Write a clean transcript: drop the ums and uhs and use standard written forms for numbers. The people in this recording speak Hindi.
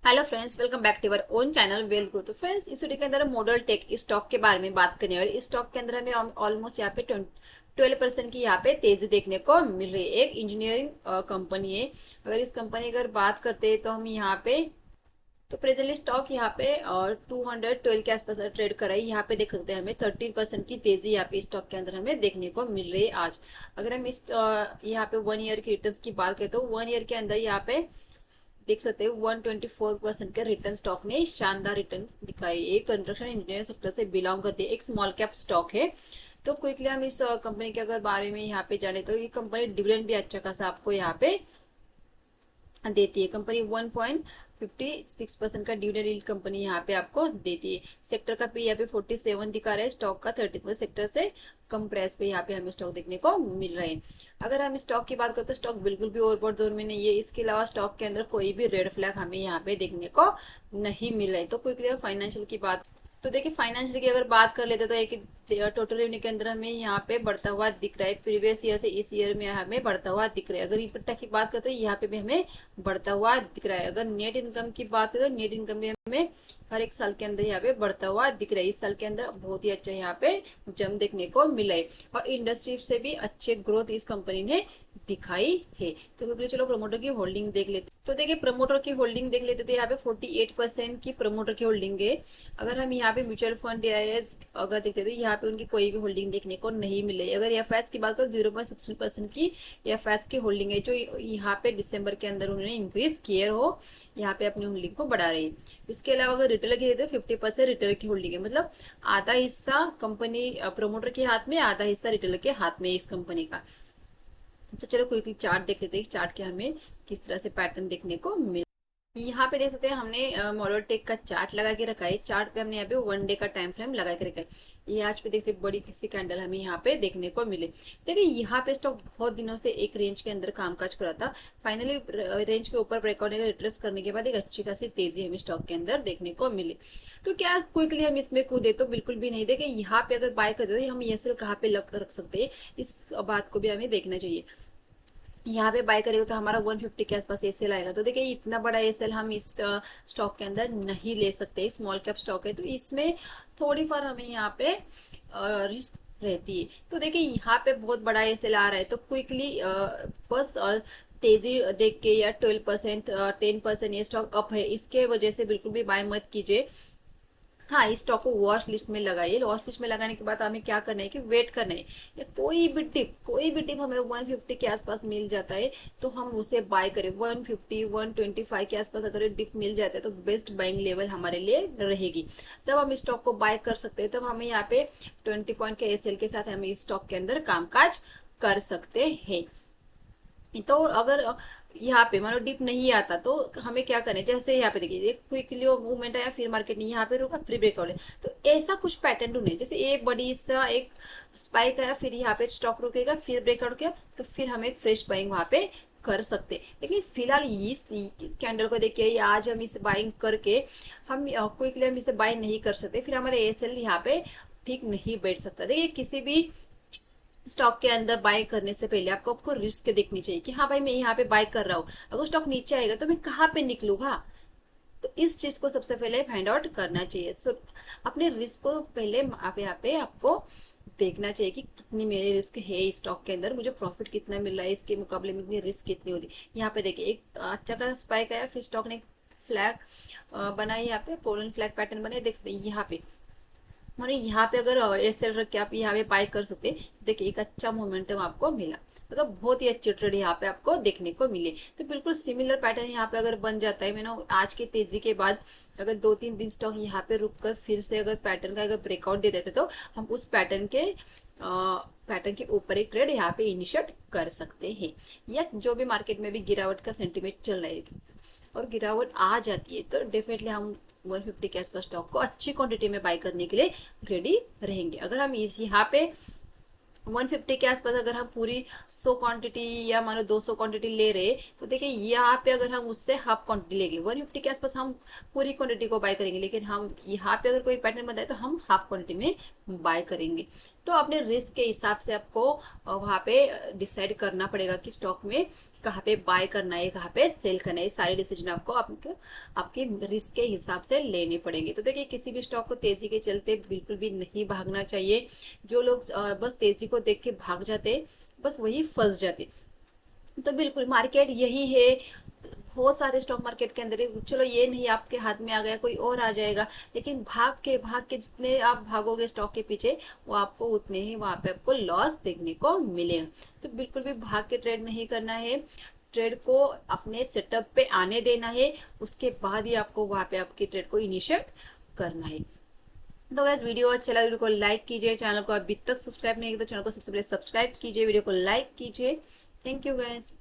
Hello friends, welcome back to our own channel Well Grow. तो फ्रेंड्स, इस वीडियो के अंदर हम मॉडल टेक स्टॉक के बारे में बात करने वाले। इस स्टॉक के अंदर हमें ऑलमोस्ट यहाँ पे 12% की यहाँ पे तेजी देखने को मिल रही है। एक इंजीनियरिंग कंपनी है। अगर इस कंपनी की अगर बात करते हैं तो हम यहाँ पे तो प्रेजेंटली स्टॉक यहाँ पे 212 के आसपास ट्रेड कर रही है। यहाँ पे देख सकते हैं हमें 13% की तेजी यहाँ पे स्टॉक के अंदर हमें देखने को मिल रही है आज। अगर हम इस यहाँ पे 1 ईयर की रिटर्न की बात करें तो 1 ईयर के अंदर यहाँ पे देख सकते हैं 124% के रिटर्न स्टॉक ने शानदार रिटर्न दिखाई। एक कंस्ट्रक्शन इंजीनियरिंग सेक्टर से बिलोंग करती है, एक स्मॉल कैप स्टॉक है। तो क्विकली हम इस कंपनी के अगर बारे में यहाँ पे जाने तो ये कंपनी डिविडेंड भी अच्छा खासा आपको यहाँ पे देती है। कंपनी 1.56% का डिविडेंड यील्ड कंपनी यहाँ पे आपको देती है। सेक्टर का पे यहाँ पे 47 दिखा रहा है, स्टॉक का 30 सेक्टर से कम प्राइस पे यहाँ पे हमें स्टॉक देखने को मिल रहा है। अगर हम स्टॉक की बात करते हैं, स्टॉक बिल्कुल भी ओवरबॉट जोन में नहीं है। इसके अलावा स्टॉक के अंदर कोई भी रेड फ्लैग हमें यहाँ पे देखने को नहीं मिल रहा है। तो क्विकली फाइनेंशियल की बात तो देखिए, फाइनेंशियल की अगर बात कर लेते तो एक टोटल रेवेन्यू के अंदर हमें यहाँ पे बढ़ता हुआ दिख रहा है। प्रीवियस ईयर से इस ईयर में हमें बढ़ता हुआ दिख रहा है। अगर इबिटा की बात करें तो यहाँ पे भी हमें बढ़ता हुआ दिख रहा है। अगर नेट इनकम की बात करें तो नेट इनकम भी हमें हर एक साल के अंदर यहाँ पे बढ़ता हुआ दिख रहा है। इस साल के अंदर बहुत ही अच्छा यहाँ पे जम देखने को मिला है और इंडस्ट्री से भी अच्छे ग्रोथ इस कंपनी ने दिखाई है। तो क्योंकि चलो प्रमोटर की होल्डिंग देख लेते। तो देखिए, प्रमोटर की होल्डिंग देख लेते तो यहाँ पे 48% की प्रमोटर की होल्डिंग है। अगर हम यहाँ पे म्यूचुअल फंड DIS अगर देखते तो यहाँ पे उनकी कोई भी होल्डिंग देखने को नहीं मिले। अगर एफएस की बात करें 0.16% की एफएस की होल्डिंग है, जो यहाँ पे दिसंबर के अंदर उन्होंने इंक्रीज किए हो, यहाँ पे अपनी होल्डिंग को बढ़ा रही है। इसके अलावा अगर रिटेलर की तो 50% रिटेलर की होल्डिंग है, मतलब आधा हिस्सा कंपनी प्रमोटर के हाथ में, आधा हिस्सा रिटेलर के हाथ में इस कंपनी का। तो चलो क्विकली चार्ट देख लेते हैं, चार्ट के हमें किस तरह से पैटर्न देखने को मिल। यहाँ पे देख सकते हैं हमने मॉडल टेक का चार्ट लगा के रखा है। चार्ट पे हमने यहाँ पे 1 डे का टाइम फ्रेम लगा के रखा है। ये आज पे देख सकते बड़ी सी कैंडल हमें यहाँ पे देखने को मिले। देखिए, यहाँ पे स्टॉक बहुत दिनों से एक रेंज के अंदर कामकाज कर रहा था। फाइनली रेंज के ऊपर ब्रेकआउट रिट्रेस करने के बाद एक अच्छी खासी तेजी हमें स्टॉक के अंदर देखने को मिली। तो क्या क्विकली हम इसमें कूदे? तो बिल्कुल भी नहीं। देखिए, यहाँ पे अगर बाय करते तो हम ESL कहाँ पे रख सकते हैं, इस बात को भी हमें देखना चाहिए। यहाँ पे बाय करेगा तो हमारा 150 के आसपास एसएल आएगा। तो देखिए, इतना बड़ा एसएल हम इस स्टॉक के अंदर नहीं ले सकते। स्मॉल कैप स्टॉक है तो इसमें थोड़ी फार हमें यहाँ पे रिस्क रहती है। तो देखिए, यहाँ पे बहुत बड़ा एसएल आ रहा है तो क्विकली बस तेजी देख के या 12% 10% ये स्टॉक अप है, इसके वजह से बिल्कुल भी बाय मत कीजिए। हाँ, इस स्टॉक को वॉच लिस्ट में लगाइए। वॉच लिस्ट में लगाने के बाद हमें क्या करना है कि वेट करना है। या कोई भी टिप हमें 150 के आसपास मिल जाता है तो हम उसे बाय करें। 150 125 के आसपास अगर डिप मिल जाता है तो बेस्ट बाइंग लेवल हमारे लिए रहेगी। तब हम स्टॉक को बाय कर सकते हैं। तब हमें यहाँ पे 20 पॉइंट के एसएल के साथ हम इस स्टॉक के अंदर कामकाज कर सकते हैं। तो अगर यहाँ पे मानो डिप नहीं आता तो हमें क्या करना है, जैसे यहाँ पे देखिए एक क्विकली मूवमेंट आया, फिर मार्केट नहीं यहाँ पे रुका, फिर ब्रेकआउट है। तो ऐसा कुछ पैटर्न ढूंढे, जैसे एक बड़ी सा एक स्पाइक आया, फिर यहाँ पे स्टॉक रुकेगा, फिर ब्रेकआउट किया, तो फिर हम एक फ्रेश बाइंग वहां पे कर सकते। लेकिन फिलहाल इस कैंडल को देख के आज हम इसे बाइंग करके हम क्विकली हम इसे बाय नहीं कर सकते। फिर हमारे एसएल यहाँ पे ठीक नहीं बैठ सकता। देखिए, किसी भी स्टॉक के अंदर बाय करने से पहले आपको रिस्क देखनी चाहिए कि हाँ भाई, मैं यहाँ पे बाय कर रहा हूँ, अगर स्टॉक नीचे आएगा तो मैं कहाँ पे निकलूंगा। तो इस चीज को सबसे पहले फाइंड आउट करना चाहिए। सो अपने रिस्क को पहले आप यहाँ पे आपको देखना चाहिए कि कितनी मेरी रिस्क है इस स्टॉक के अंदर, मुझे प्रॉफिट कितना मिल रहा है, इसके मुकाबले में इतनी रिस्क कितनी होती है। यहाँ पे देखिए, एक अच्छा का स्पाइक आया, फिर स्टॉक ने फ्लैग बनाई, यहाँ पे पोलन फ्लैग पैटर्न बने, देख सकते यहाँ पे। और यहाँ पे अगर एसएल रख के आप यहाँ पे बाय कर सकते हैं, देखिए एक अच्छा मोमेंटम आपको मिला, मतलब बहुत ही अच्छी ट्रेड यहाँ पे आपको देखने को मिले। तो बिल्कुल सिमिलर पैटर्न यहाँ पे अगर बन जाता है, मैंने आज की तेजी के बाद अगर 2-3 दिन स्टॉक यहाँ पे रुक कर फिर से अगर पैटर्न का अगर ब्रेकआउट दे देते तो हम उस पैटर्न के ऊपर एक ट्रेड यहाँ पे इनिशिएट कर सकते हैं। या जो भी मार्केट में भी गिरावट का सेंटीमेंट चल रहा है और गिरावट आ जाती है तो डेफिनेटली हम 150 के आसपास स्टॉक को अच्छी क्वांटिटी में बाय करने के लिए रेडी रहेंगे। अगर हम इस यहाँ पे 150 के आसपास अगर हम पूरी 100 क्वांटिटी या मानो 200 क्वांटिटी ले रहे, तो देखिए यहाँ पे अगर हम उससे हाफ क्वांटिटी लेंगे 150 के आसपास हम पूरी क्वांटिटी को बाय करेंगे, लेकिन हम यहाँ पे अगर कोई पैटर्न बताए तो हम हाफ क्वांटिटी में बाय करेंगे। तो अपने रिस्क के हिसाब से आपको वहाँ पे डिसाइड करना पड़ेगा कि स्टॉक में कहाँ पे बाय करना है, कहाँ पे सेल करना है। ये सारे डिसीजन आपको आपके रिस्क के हिसाब से लेने पड़ेंगे। तो देखिए किसी भी स्टॉक को तेजी के चलते बिल्कुल भी नहीं भागना चाहिए। जो लोग बस तेजी को देख के भाग जाते, बस वही फंस जाते। तो बिल्कुल मार्केट यही है, बहुत सारे स्टॉक मार्केट के अंदर है। चलो ये नहीं आपके हाथ में आ गया, कोई और आ जाएगा, लेकिन भाग के जितने आप भागोगे स्टॉक के पीछे, वो आपको उतने ही वहां पे आपको लॉस देखने को मिलेगा। तो बिल्कुल भी भाग के ट्रेड नहीं करना है, ट्रेड को अपने सेटअप पे आने देना है, उसके बाद ही आपको वहां पे आपकी ट्रेड को इनिशिएट करना है। तो वैसे वीडियो अच्छा लगा वीडियो को लाइक कीजिए, चैनल को अभी तक सब्सक्राइब नहीं किया तो चैनल को सबसे पहले सब्सक्राइब कीजिए, वीडियो को लाइक कीजिए। Thank you gas.